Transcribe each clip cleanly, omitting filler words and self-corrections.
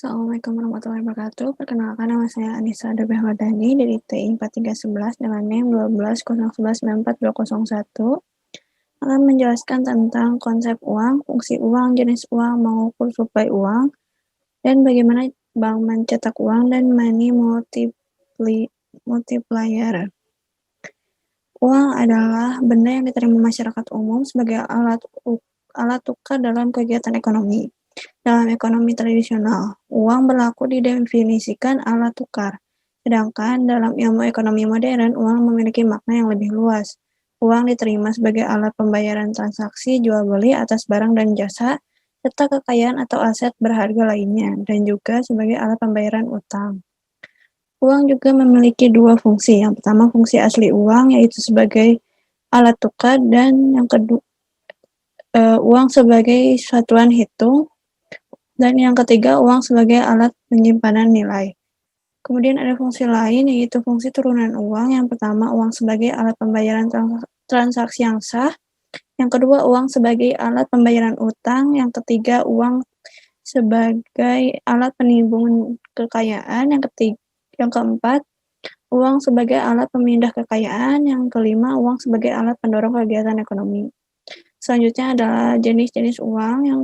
Assalamualaikum warahmatullahi wabarakatuh. Perkenalkan, nama saya Anissa Debehwadani dari TI 4311 dengan NIM 1201194201 akan menjelaskan tentang konsep uang, fungsi uang, jenis uang maupun suplai uang, dan bagaimana bank mencetak uang dan money multiplier. Uang adalah benda yang diterima masyarakat umum sebagai alat tukar dalam kegiatan ekonomi. Dalam ekonomi tradisional, uang berlaku didefinisikan alat tukar. Sedangkan dalam ilmu ekonomi modern, uang memiliki makna yang lebih luas. Uang diterima sebagai alat pembayaran transaksi jual beli atas barang dan jasa, serta kekayaan atau aset berharga lainnya, dan juga sebagai alat pembayaran utang. Uang juga memiliki dua fungsi. Yang pertama, fungsi asli uang, yaitu sebagai alat tukar, dan yang kedua, uang sebagai satuan hitung, dan yang ketiga, uang sebagai alat penyimpanan nilai. Kemudian ada fungsi lain, yaitu fungsi turunan uang. Yang pertama, uang sebagai alat pembayaran transaksi yang sah. Yang kedua, uang sebagai alat pembayaran utang. Yang ketiga, uang sebagai alat penimbun kekayaan. Yang keempat, uang sebagai alat pemindah kekayaan. Yang kelima, uang sebagai alat pendorong kegiatan ekonomi. Selanjutnya adalah jenis-jenis uang. Yang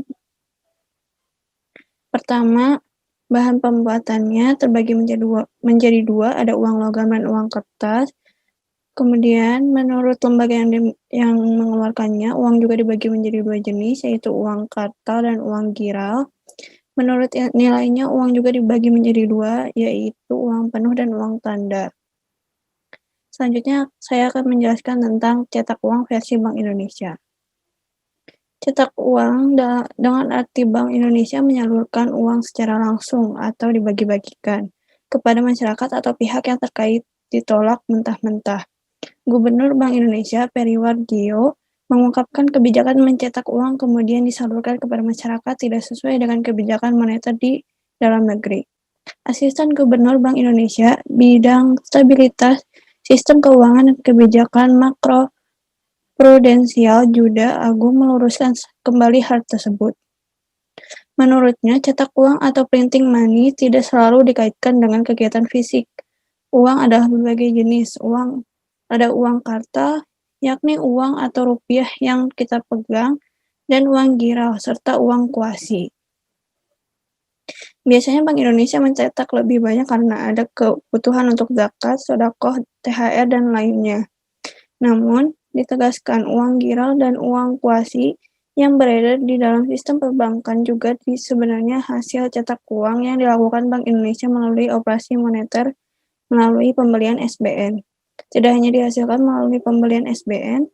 pertama, bahan pembuatannya terbagi menjadi dua, ada uang logam dan uang kertas. Kemudian, menurut lembaga yang mengeluarkannya, uang juga dibagi menjadi dua jenis, yaitu uang kartal dan uang giral. Menurut nilainya, uang juga dibagi menjadi dua, yaitu uang penuh dan uang tanda. Selanjutnya, saya akan menjelaskan tentang cetak uang versi Bank Indonesia. Cetak uang dengan arti Bank Indonesia menyalurkan uang secara langsung atau dibagi-bagikan kepada masyarakat atau pihak yang terkait ditolak mentah-mentah. Gubernur Bank Indonesia Periwarjio mengungkapkan kebijakan mencetak uang kemudian disalurkan kepada masyarakat tidak sesuai dengan kebijakan moneter di dalam negeri. Asisten Gubernur Bank Indonesia bidang stabilitas sistem keuangan dan kebijakan makro Prudensial Juda Agung meluruskan kembali hal tersebut. Menurutnya, cetak uang atau printing money tidak selalu dikaitkan dengan kegiatan fisik. Uang adalah berbagai jenis. Ada uang kartal, yakni uang atau rupiah yang kita pegang, dan uang giral, serta uang kuasi. Biasanya Bank Indonesia mencetak lebih banyak karena ada kebutuhan untuk zakat, sedekah, THR, dan lainnya. Namun, ditegaskan uang giral dan uang kuasi yang beredar di dalam sistem perbankan juga sebenarnya hasil cetak uang yang dilakukan Bank Indonesia melalui operasi moneter melalui pembelian SBN. Tidak hanya dihasilkan melalui pembelian SBN,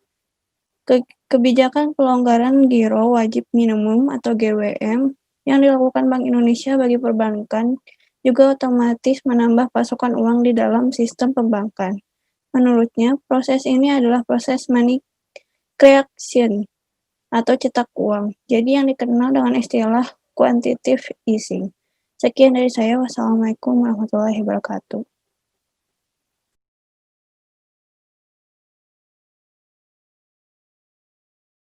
kebijakan pelonggaran giro wajib minimum atau GWM yang dilakukan Bank Indonesia bagi perbankan juga otomatis menambah pasokan uang di dalam sistem perbankan. Menurutnya, proses ini adalah proses money creation atau cetak uang. Jadi yang dikenal dengan istilah quantitative easing. Sekian dari saya. Wassalamualaikum warahmatullahi wabarakatuh.